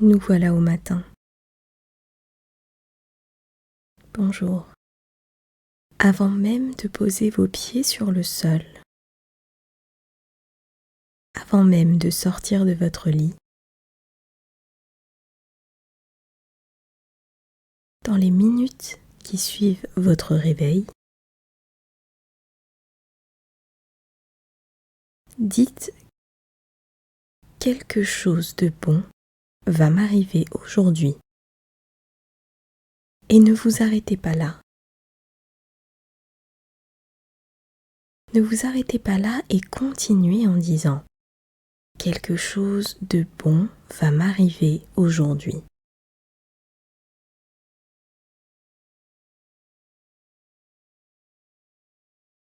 Nous voilà au matin. Bonjour. Avant même de poser vos pieds sur le sol, avant même de sortir de votre lit, dans les minutes qui suivent votre réveil, dites quelque chose de bon va m'arriver aujourd'hui. Et ne vous arrêtez pas là. Ne vous arrêtez pas là et continuez en disant quelque chose de bon va m'arriver aujourd'hui.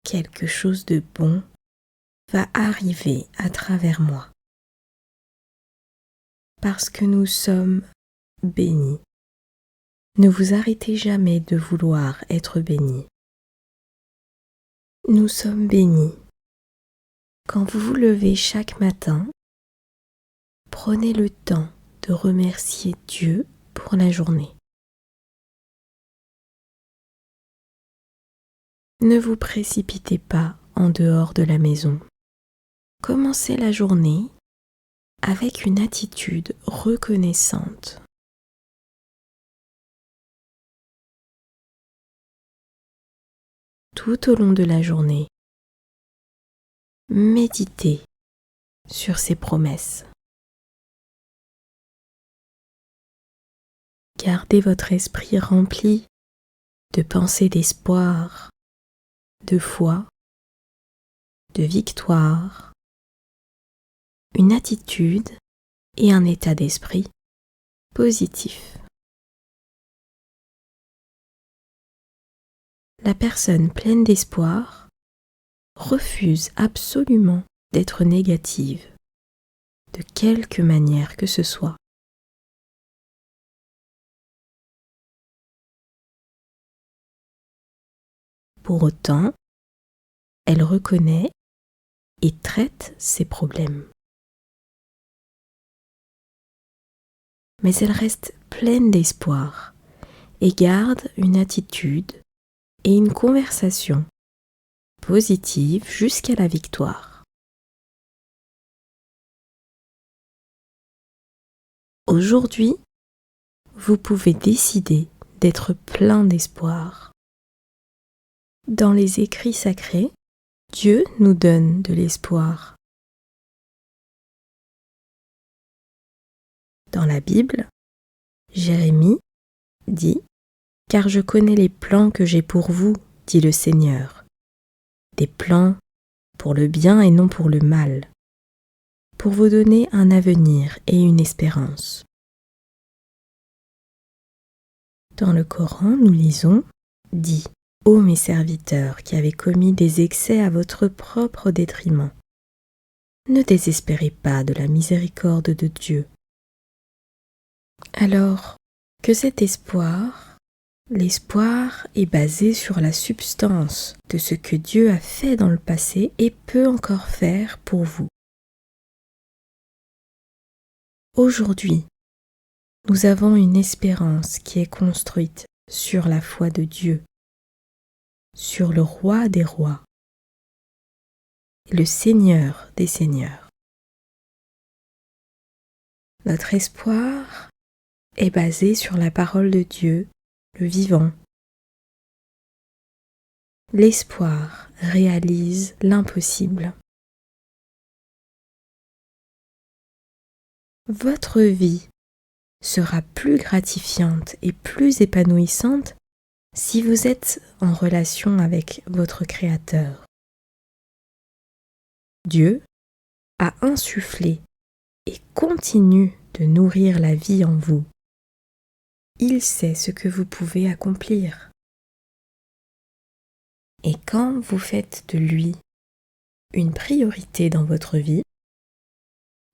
Quelque chose de bon va arriver à travers moi. Parce que nous sommes bénis. Ne vous arrêtez jamais de vouloir être bénis. Nous sommes bénis. Quand vous vous levez chaque matin, prenez le temps de remercier Dieu pour la journée. Ne vous précipitez pas en dehors de la maison. Commencez la journée avec une attitude reconnaissante. Tout au long de la journée, méditez sur ces promesses. Gardez votre esprit rempli de pensées d'espoir, de foi, de victoire, une attitude et un état d'esprit positif. La personne pleine d'espoir refuse absolument d'être négative, de quelque manière que ce soit. Pour autant, elle reconnaît et traite ses problèmes. Mais elle reste pleine d'espoir et garde une attitude et une conversation positive jusqu'à la victoire. Aujourd'hui, vous pouvez décider d'être plein d'espoir. Dans les écrits sacrés, Dieu nous donne de l'espoir. Dans la Bible, Jérémie dit « Car je connais les plans que j'ai pour vous, dit le Seigneur, des plans pour le bien et non pour le mal, pour vous donner un avenir et une espérance. » Dans le Coran, nous lisons « Dis, ô mes serviteurs qui avez commis des excès à votre propre détriment, ne désespérez pas de la miséricorde de Dieu. » Alors que cet espoir, l'espoir est basé sur la substance de ce que Dieu a fait dans le passé et peut encore faire pour vous. Aujourd'hui, nous avons une espérance qui est construite sur la foi de Dieu, sur le roi des rois, le Seigneur des seigneurs. Notre espoir est basé sur la parole de Dieu, le vivant. L'espoir réalise l'impossible. Votre vie sera plus gratifiante et plus épanouissante si vous êtes en relation avec votre Créateur. Dieu a insufflé et continue de nourrir la vie en vous. Il sait ce que vous pouvez accomplir. Et quand vous faites de lui une priorité dans votre vie,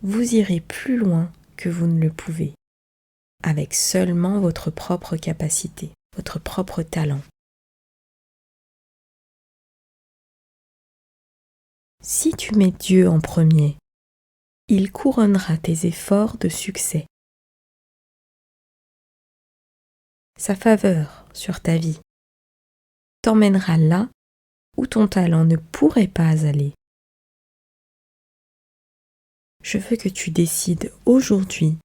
vous irez plus loin que vous ne le pouvez, avec seulement votre propre capacité, votre propre talent. Si tu mets Dieu en premier, il couronnera tes efforts de succès. sa faveur sur ta vie, t'emmènera là où ton talent ne pourrait pas aller. Je veux que tu décides aujourd'hui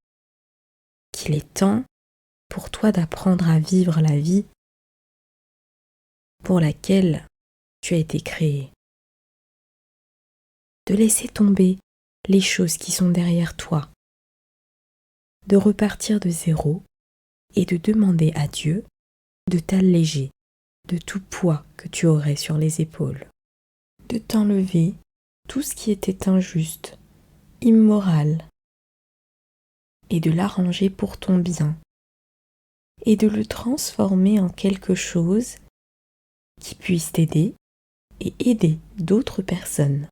qu'il est temps pour toi d'apprendre à vivre la vie pour laquelle tu as été créé. De laisser tomber les choses qui sont derrière toi, de repartir de zéro et de demander à Dieu de t'alléger de tout poids que tu aurais sur les épaules, de t'enlever tout ce qui était injuste, immoral, et de l'arranger pour ton bien, et de le transformer en quelque chose qui puisse t'aider et aider d'autres personnes.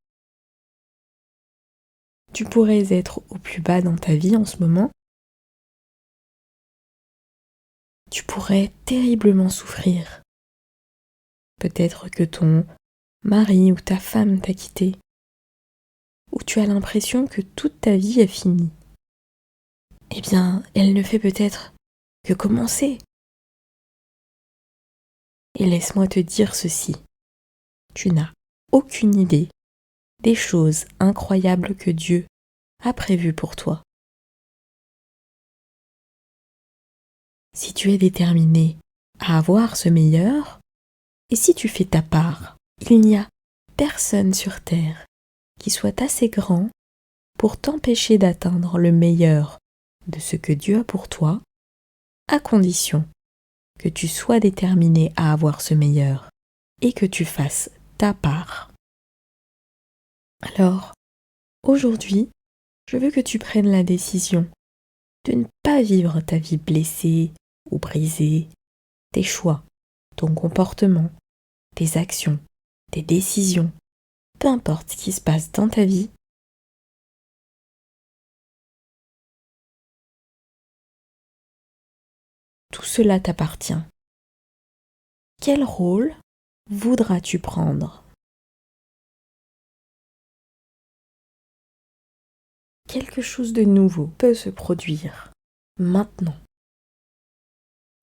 Tu pourrais être au plus bas dans ta vie en ce moment. Tu pourrais terriblement souffrir. Peut-être que ton mari ou ta femme t'a quitté, ou tu as l'impression que toute ta vie est finie. Eh bien, elle ne fait peut-être que commencer. Et laisse-moi te dire ceci, tu n'as aucune idée des choses incroyables que Dieu a prévues pour toi. Si tu es déterminé à avoir ce meilleur, et si tu fais ta part, il n'y a personne sur terre qui soit assez grand pour t'empêcher d'atteindre le meilleur de ce que Dieu a pour toi, à condition que tu sois déterminé à avoir ce meilleur et que tu fasses ta part. Alors, aujourd'hui, je veux que tu prennes la décision de ne pas vivre ta vie blessée ou brisée, tes choix, ton comportement, tes actions, tes décisions, peu importe ce qui se passe dans ta vie, tout cela t'appartient. Quel rôle voudras-tu prendre? Quelque chose de nouveau peut se produire maintenant.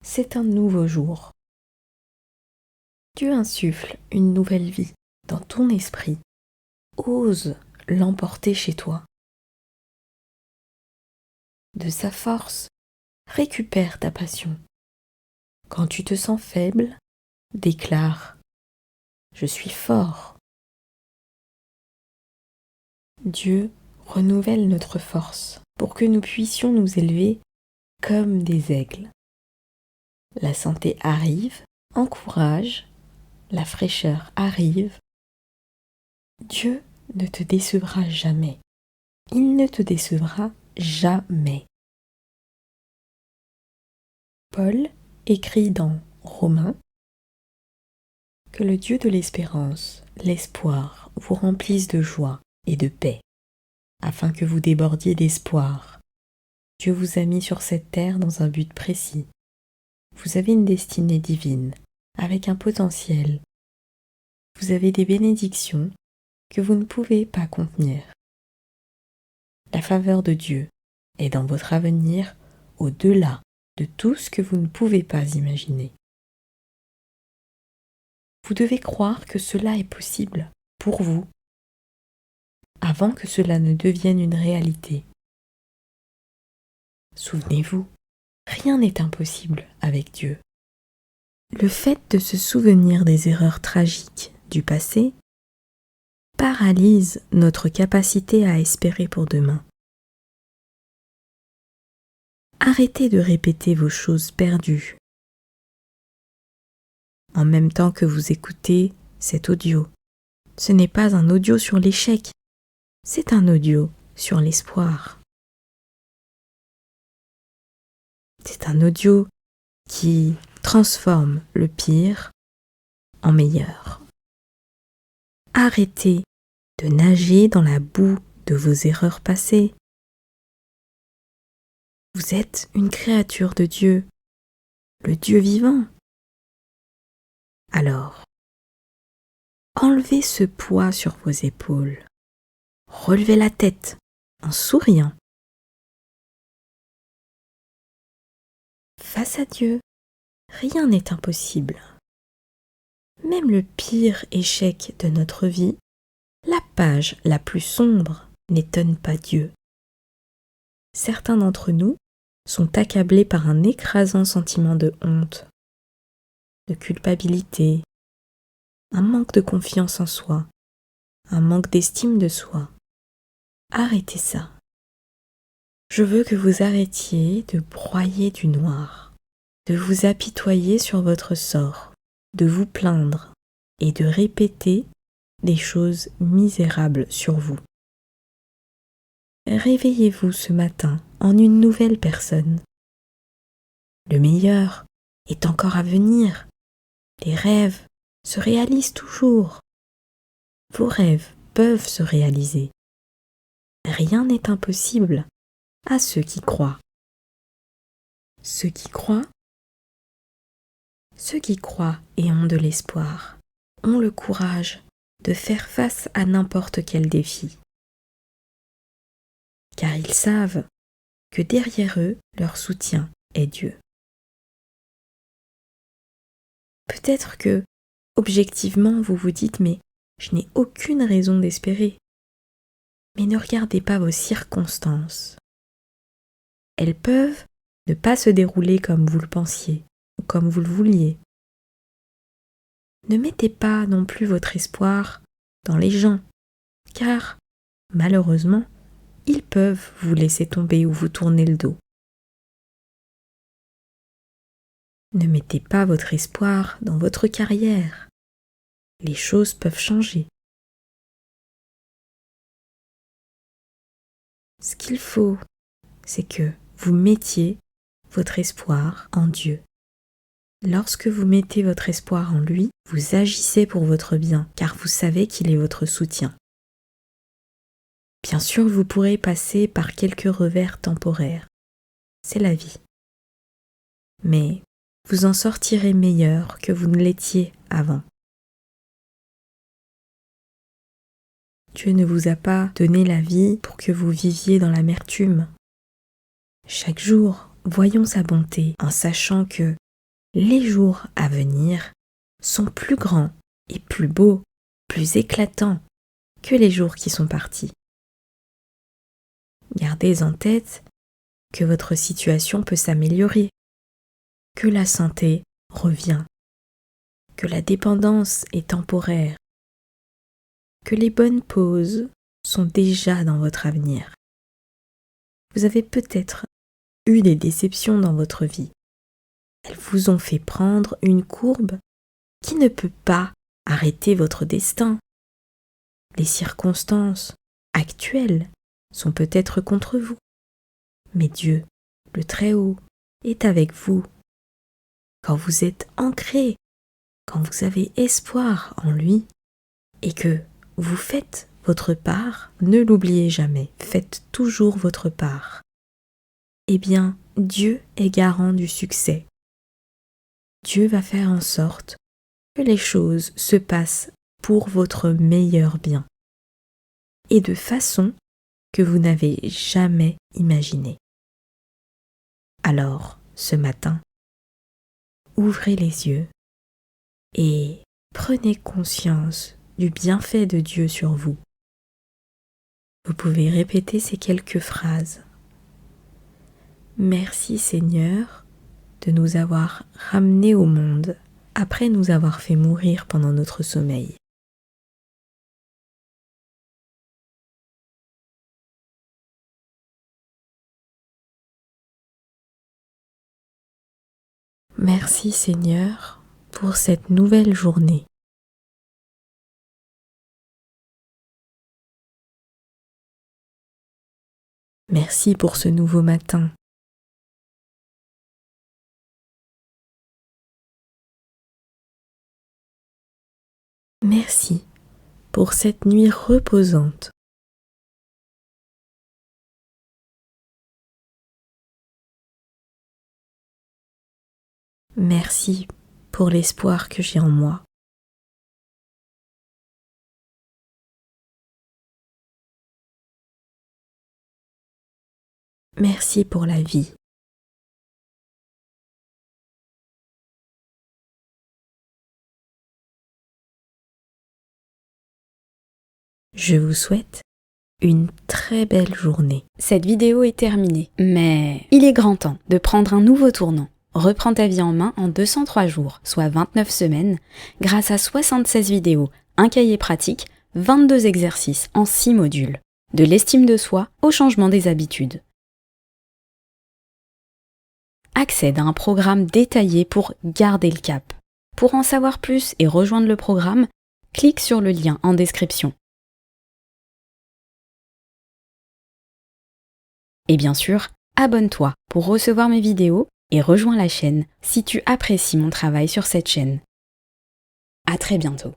C'est un nouveau jour. Dieu insuffle une nouvelle vie dans ton esprit. Ose l'emporter chez toi. De sa force, récupère ta passion. Quand tu te sens faible, déclare « Je suis fort ». Dieu renouvelle notre force pour que nous puissions nous élever comme des aigles. La santé arrive, encourage, la fraîcheur arrive. Dieu ne te décevra jamais. Il ne te décevra jamais. Paul écrit dans Romains que le Dieu de l'espérance, l'espoir, vous remplisse de joie et de paix, afin que vous débordiez d'espoir. Dieu vous a mis sur cette terre dans un but précis. Vous avez une destinée divine, avec un potentiel. Vous avez des bénédictions que vous ne pouvez pas contenir. La faveur de Dieu est dans votre avenir au-delà de tout ce que vous ne pouvez pas imaginer. Vous devez croire que cela est possible pour vous avant que cela ne devienne une réalité. Souvenez-vous, rien n'est impossible avec Dieu. Le fait de se souvenir des erreurs tragiques du passé paralyse notre capacité à espérer pour demain. Arrêtez de répéter vos choses perdues en même temps que vous écoutez cet audio. Ce n'est pas un audio sur l'échec, c'est un audio sur l'espoir. C'est un audio qui transforme le pire en meilleur. Arrêtez de nager dans la boue de vos erreurs passées. Vous êtes une créature de Dieu, le Dieu vivant. Alors, enlevez ce poids sur vos épaules. Relevez la tête en souriant. Face à Dieu, rien n'est impossible. Même le pire échec de notre vie, la page la plus sombre, n'étonne pas Dieu. Certains d'entre nous sont accablés par un écrasant sentiment de honte, de culpabilité, un manque de confiance en soi, un manque d'estime de soi. Arrêtez ça. Je veux que vous arrêtiez de broyer du noir, de vous apitoyer sur votre sort, de vous plaindre et de répéter des choses misérables sur vous. Réveillez-vous ce matin en une nouvelle personne. Le meilleur est encore à venir. Les rêves se réalisent toujours. Vos rêves peuvent se réaliser. Rien n'est impossible à ceux qui croient. Ceux qui croient et ont de l'espoir, ont le courage de faire face à n'importe quel défi. Car ils savent que derrière eux, leur soutien est Dieu. Peut-être que, objectivement, vous vous dites « mais je n'ai aucune raison d'espérer ». Mais ne regardez pas vos circonstances. Elles peuvent ne pas se dérouler comme vous le pensiez ou comme vous le vouliez. Ne mettez pas non plus votre espoir dans les gens, car, malheureusement, ils peuvent vous laisser tomber ou vous tourner le dos. Ne mettez pas votre espoir dans votre carrière. Les choses peuvent changer. Ce qu'il faut, c'est que vous mettiez votre espoir en Dieu. Lorsque vous mettez votre espoir en lui, vous agissez pour votre bien, car vous savez qu'il est votre soutien. Bien sûr, vous pourrez passer par quelques revers temporaires. C'est la vie. Mais vous en sortirez meilleur que vous ne l'étiez avant. Dieu ne vous a pas donné la vie pour que vous viviez dans l'amertume. Chaque jour, voyons sa bonté en sachant que les jours à venir sont plus grands et plus beaux, plus éclatants que les jours qui sont partis. Gardez en tête que votre situation peut s'améliorer, que la santé revient, que la dépendance est temporaire, que les bonnes pauses sont déjà dans votre avenir. Vous avez peut-être eu des déceptions dans votre vie. Elles vous ont fait prendre une courbe qui ne peut pas arrêter votre destin. Les circonstances actuelles sont peut-être contre vous, mais Dieu, le Très-Haut, est avec vous. Quand vous êtes ancré, quand vous avez espoir en lui et que vous faites votre part, ne l'oubliez jamais, faites toujours votre part. Eh bien, Dieu est garant du succès. Dieu va faire en sorte que les choses se passent pour votre meilleur bien et de façon que vous n'avez jamais imaginée. Alors, ce matin, ouvrez les yeux et prenez conscience du bienfait de Dieu sur vous. Vous pouvez répéter ces quelques phrases. Merci Seigneur de nous avoir ramenés au monde après nous avoir fait mourir pendant notre sommeil. Merci Seigneur pour cette nouvelle journée. Merci pour ce nouveau matin. Merci pour cette nuit reposante. Merci pour l'espoir que j'ai en moi. Merci pour la vie. Je vous souhaite une très belle journée. Cette vidéo est terminée, mais il est grand temps de prendre un nouveau tournant. Reprends ta vie en main en 203 jours, soit 29 semaines, grâce à 76 vidéos, un cahier pratique, 22 exercices en 6 modules. De l'estime de soi au changement des habitudes. Accède à un programme détaillé pour garder le cap. Pour en savoir plus et rejoindre le programme, clique sur le lien en description. Et bien sûr, abonne-toi pour recevoir mes vidéos et rejoins la chaîne si tu apprécies mon travail sur cette chaîne. À très bientôt.